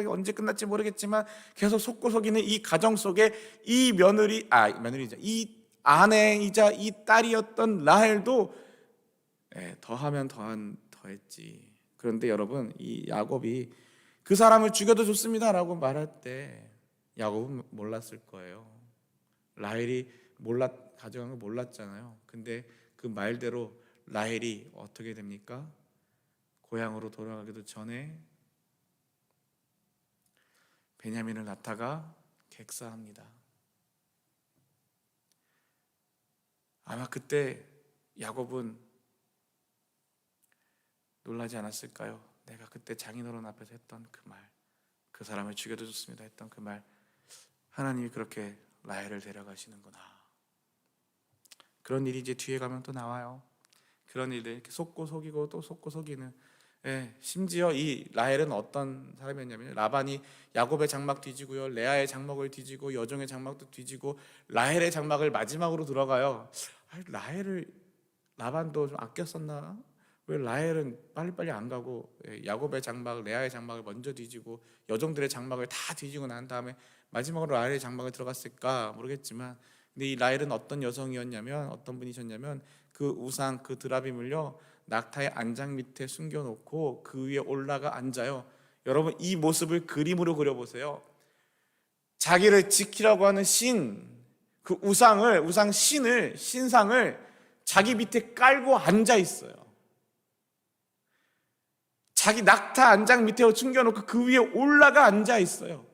언제 끝날지 모르겠지만 계속 속고 속이는 이 가정 속에 이 며느리죠. 이 아내이자 이 딸이었던 라헬도 더하면 더했지. 그런데 여러분, 이 야곱이 그 사람을 죽여도 좋습니다라고 말할 때 야곱은 몰랐을 거예요. 라헬이 가져간 거 몰랐잖아요. 근데 그 말대로 라헬이 어떻게 됩니까? 고향으로 돌아가기도 전에 베냐민을 낳다가 객사합니다. 아마 그때 야곱은 놀라지 않았을까요? 내가 그때 장인어른 앞에서 했던 그 말, 그 사람을 죽여도 좋습니다 했던 그 말, 하나님이 그렇게 라헬을 데려가시는구나. 그런 일이 이제 뒤에 가면 또 나와요. 그런 일들 이렇게 속고 속이고 또 속고 속이는. 심지어 이 라헬은 어떤 사람이었냐면 라반이 야곱의 장막 뒤지고요, 레아의 장막을 뒤지고 여종의 장막도 뒤지고 라헬의 장막을 마지막으로 들어가요. 라반도 좀 아껴 썼나? 왜 라헬은 빨리빨리 안 가고 야곱의 장막, 레아의 장막을 먼저 뒤지고 여종들의 장막을 다 뒤지고 난 다음에 마지막으로 라헬의 장막을 들어갔을까 모르겠지만, 근데 이 라헬은 어떤 여성이었냐면, 어떤 분이셨냐면 그 우상, 그 드라빔을요 낙타의 안장 밑에 숨겨놓고 그 위에 올라가 앉아요. 여러분, 이 모습을 그림으로 그려보세요. 자기를 지키라고 하는 그 신상을 자기 밑에 깔고 앉아 있어요. 자기 낙타 안장 밑에 숨겨놓고 그 위에 올라가 앉아 있어요.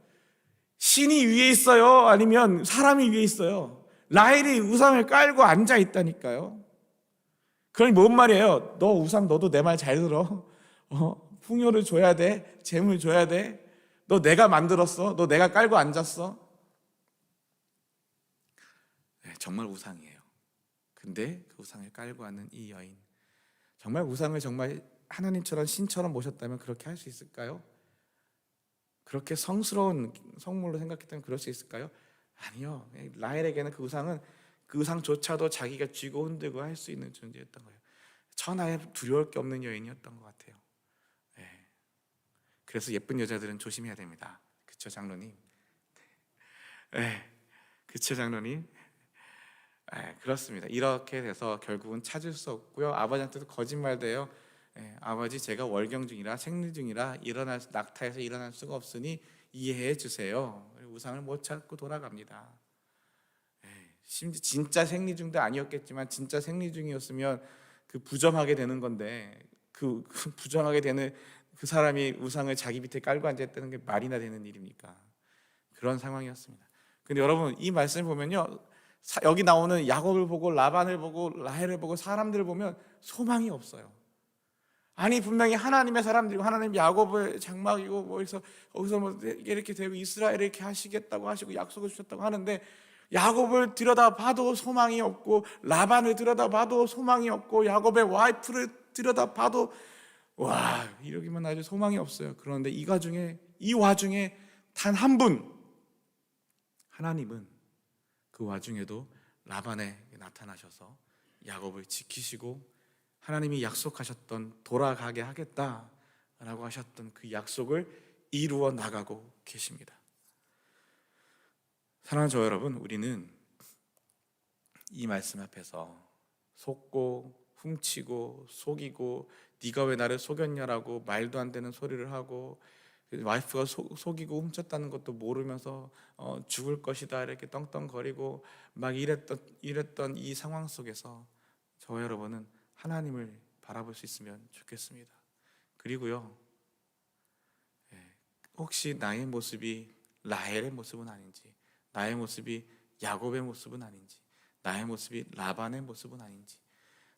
신이 위에 있어요? 아니면 사람이 위에 있어요? 라헬이 우상을 깔고 앉아 있다니까요. 그러니 뭔 말이에요? 너 우상, 너도 내 말 잘 들어. 풍요를 줘야 돼. 재물 줘야 돼. 너 내가 만들었어. 너 내가 깔고 앉았어. 정말 우상이에요. 근데 그 우상을 깔고 앉는 이 여인, 정말 우상을 정말 하나님처럼 신처럼 모셨다면 그렇게 할 수 있을까요? 그렇게 성스러운 성물로 생각했다면 그럴 수 있을까요? 아니요. 라헬에게는 그 우상조차도 자기가 쥐고 흔들고 할 수 있는 존재였던 거예요. 천하에 두려울 게 없는 여인이었던 것 같아요. 그래서 예쁜 여자들은 조심해야 됩니다. 그쵸, 장로님? 그쵸, 장로님? 그렇습니다. 이렇게 돼서 결국은 찾을 수 없고요. 아버지한테도 거짓말도 해요. 아버지, 제가 월경 중이라 생리 중이라 낙타에서 일어날 수가 없으니 이해해 주세요. 우상을 못 찾고 돌아갑니다. 심지어 진짜 생리 중도 아니었겠지만 진짜 생리 중이었으면 그 부정하게 되는 건데, 그 부정하게 되는 그 사람이 우상을 자기 밑에 깔고 앉아있다는 게 말이나 되는 일입니까? 그런 상황이었습니다. 근데 여러분, 이 말씀을 보면요, 여기 나오는 야곱을 보고 라반을 보고 라헬을 보고 사람들을 보면 소망이 없어요. 아니, 분명히 하나님의 사람들이고 하나님 야곱의 장막이고 거기서 뭐 이렇게 되고 이스라엘을 이렇게 하시겠다고 하시고 약속을 주셨다고 하는데, 야곱을 들여다봐도 소망이 없고 라반을 들여다봐도 소망이 없고 야곱의 와이프를 들여다봐도 이러기만 아주 소망이 없어요. 그런데 이 와중에 단 한 분, 하나님은 그 와중에도 라반에 나타나셔서 야곱을 지키시고 하나님이 약속하셨던 돌아가게 하겠다라고 하셨던 그 약속을 이루어 나가고 계십니다. 사랑하는 저 여러분, 우리는 이 말씀 앞에서 속고 훔치고 속이고 네가 왜 나를 속였냐라고 말도 안 되는 소리를 하고 와이프가 속이고 훔쳤다는 것도 모르면서 죽을 것이다 이렇게 떵떵거리고 막 이랬던 이 상황 속에서 저 여러분은 하나님을 바라볼 수 있으면 좋겠습니다. 그리고요, 혹시 나의 모습이 라헬의 모습은 아닌지, 나의 모습이 야곱의 모습은 아닌지, 나의 모습이 라반의 모습은 아닌지,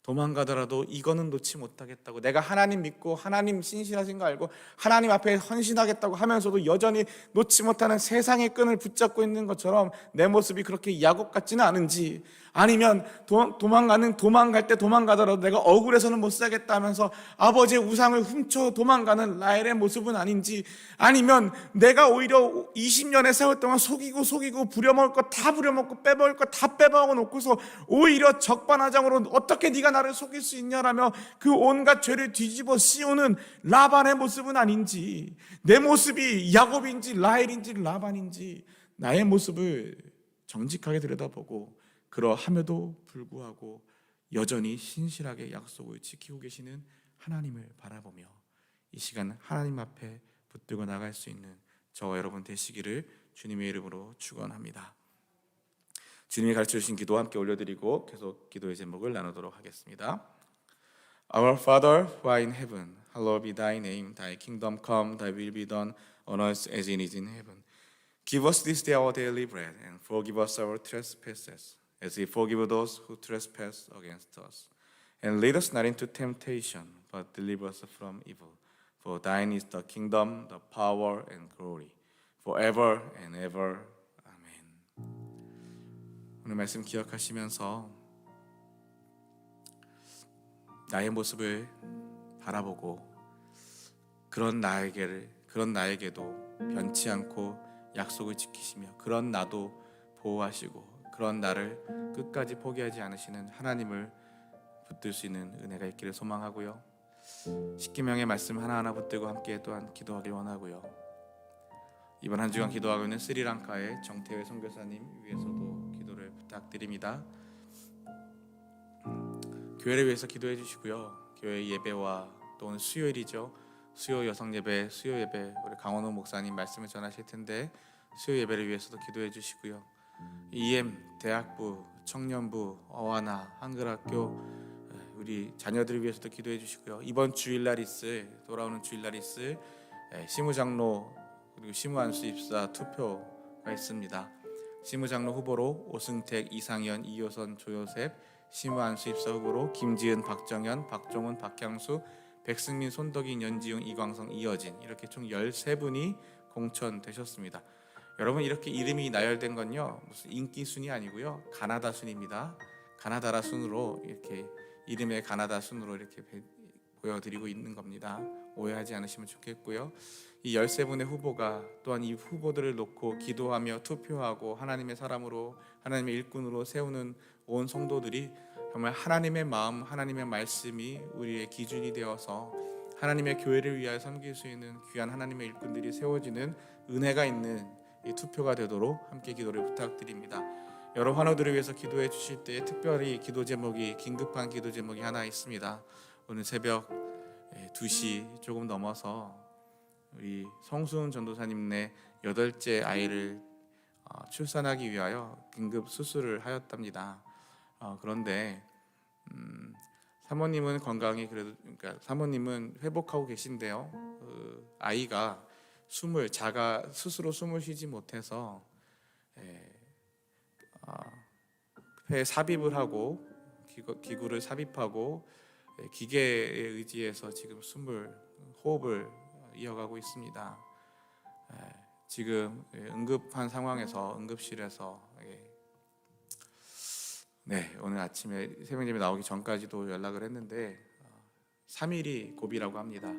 도망가더라도 이거는 놓지 못하겠다고, 내가 하나님 믿고 하나님 신실하신 거 알고 하나님 앞에 헌신하겠다고 하면서도 여전히 놓지 못하는 세상의 끈을 붙잡고 있는 것처럼 내 모습이 그렇게 야곱 같지는 않은지, 아니면 도망갈 때 도망가더라도 내가 억울해서는 못 살겠다 하면서 아버지의 우상을 훔쳐 도망가는 라헬의 모습은 아닌지, 아니면 내가 오히려 20년의 세월 동안 속이고 부려먹을 거 다 부려먹고 빼먹을 거 다 빼먹어 놓고서 오히려 적반하장으로 어떻게 네가 나를 속일 수 있냐라며 그 온갖 죄를 뒤집어 씌우는 라반의 모습은 아닌지, 내 모습이 야곱인지 라헬인지 라반인지 나의 모습을 정직하게 들여다보고 그러함에도 불구하고 여전히 신실하게 약속을 지키고 계시는 하나님을 바라보며 이 시간 하나님 앞에 붙들고 나갈 수 있는 저와 여러분 되시기를 주님의 이름으로 축원합니다. 주님이 가르쳐 주신 기도 함께 올려드리고 계속 기도의 제목을 나누도록 하겠습니다. Our Father who art in heaven, hallowed be thy name. Thy kingdom come, thy will be done on earth as it is in heaven. Give us this day our daily bread, and forgive us our trespasses, as we forgive those who trespass against us. And lead us not into temptation, but deliver us from evil. For thine is the kingdom, the power, and glory, forever and ever. 아멘. 오늘 말씀 기억하시면서 나의 모습을 바라보고 그런 나에게도 변치 않고 약속을 지키시며 그런 나도 보호하시고 그런 나를 끝까지 포기하지 않으시는 하나님을 붙들 수 있는 은혜가 있기를 소망하고요. 십계명의 말씀 하나하나 붙들고 함께 또한 기도하길 원하고요. 이번 한 주간 기도하고 있는 스리랑카의 정태회 선교사님 위해서도 기도를 부탁드립니다. 교회를 위해서 기도해 주시고요. 교회 예배와 또 오늘 수요일이죠. 수요 여성 예배, 수요 예배 우리 강원호 목사님 말씀을 전하실 텐데 수요 예배를 위해서도 기도해 주시고요. EM 대학부, 청년부, 어와나 한글학교 우리 자녀들을 위해서도 기도해 주시고요. 이번 주일날 있을 돌아오는 주일날 있을 시무장로 그리고 시무안수 입사 투표가 있습니다. 시무장로 후보로 오승택, 이상현, 이효선, 조요셉, 시무안수 입사 후보로 김지은, 박정현, 박종훈, 박향수, 백승민, 손덕인, 연지웅, 이광성, 이여진 이렇게 총 13분이 공천되셨습니다. 여러분 이렇게 이름이 나열된 건요 무슨 인기 순이 아니고요 가나다 순입니다. 가나다라 순으로 이렇게 이름의 가나다 순으로 이렇게 보여드리고 있는 겁니다. 오해하지 않으시면 좋겠고요. 이 13분의 후보가 또한 이 후보들을 놓고 기도하며 투표하고 하나님의 사람으로 하나님의 일꾼으로 세우는 온 성도들이 정말 하나님의 마음, 하나님의 말씀이 우리의 기준이 되어서 하나님의 교회를 위하여 섬길 수 있는 귀한 하나님의 일꾼들이 세워지는 은혜가 있는 이 투표가 되도록 함께 기도를 부탁드립니다. 여러 환우들을 위해서 기도해 주실 때 특별히 기도 제목이 긴급한 기도 제목이 하나 있습니다. 오늘 새벽 2시 조금 넘어서 우리 성수은 전도사님네 8째 아이를 출산하기 위하여 긴급 수술을 하였답니다. 그런데 사모님은 건강이 그래도 그러니까 사모님은 회복하고 계신데요. 아이가 스스로 숨을 쉬지 못해서 폐에 삽입을 하고 기구를 삽입하고 기계에 의지해서 지금 호흡을 이어가고 있습니다. 지금 응급한 상황에서 응급실에서 오늘 아침에 새벽예배 나오기 전까지도 연락을 했는데 3일이 고비라고 합니다.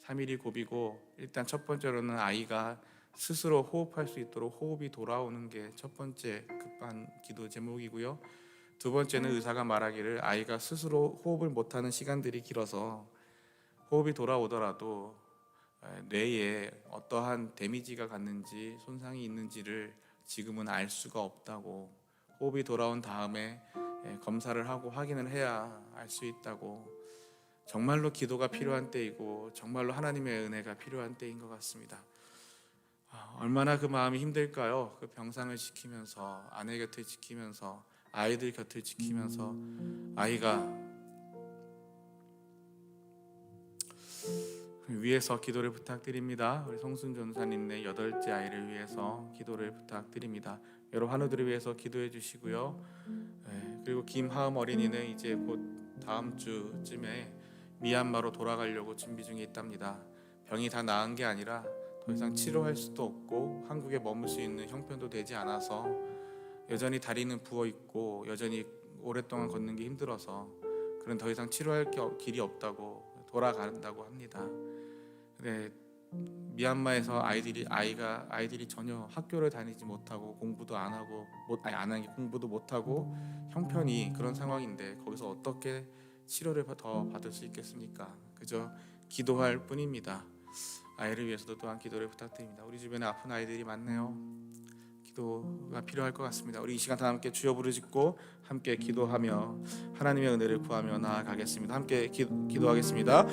3일이 고비고 일단 첫 번째로는 아이가 스스로 호흡할 수 있도록 호흡이 돌아오는 게 첫 번째 급한 기도 제목이고요. 두 번째는 의사가 말하기를 아이가 스스로 호흡을 못하는 시간들이 길어서 호흡이 돌아오더라도 뇌에 어떠한 데미지가 갔는지 손상이 있는지를 지금은 알 수가 없다고, 호흡이 돌아온 다음에 검사를 하고 확인을 해야 알 수 있다고, 정말로 기도가 필요한 때이고 정말로 하나님의 은혜가 필요한 때인 것 같습니다. 얼마나 그 마음이 힘들까요? 그 병상을 지키면서 아내 곁을 지키면서 아이들 곁을 지키면서 아이가 위해서 기도를 부탁드립니다. 우리 성순 전사님네 8째 아이를 위해서 기도를 부탁드립니다. 여러 환우들을 위해서 기도해 주시고요. 그리고 김하음 어린이는 이제 곧 다음 주쯤에 미얀마로 돌아가려고 준비 중에 있답니다. 병이 다 나은 게 아니라 더 이상 치료할 수도 없고 한국에 머물 수 있는 형편도 되지 않아서 여전히 다리는 부어 있고 여전히 오랫동안 걷는 게 힘들어서 그런 더 이상 치료할 길이 없다고 돌아간다고 합니다. 근데 미얀마에서 아이들이 전혀 학교를 다니지 못하고 공부도 안 하고 공부도 못하고 형편이 그런 상황인데 거기서 어떻게 치료를 더 받을 수 있겠습니까? 그저 기도할 뿐입니다. 아이를 위해서도 또한 기도를 부탁드립니다. 우리 주변에 아픈 아이들이 많네요. 기도가 필요할 것 같습니다. 우리 이 시간 다 함께 주여 부르짖고 함께 기도하며 하나님의 은혜를 구하며 나아가겠습니다. 함께 기도하겠습니다.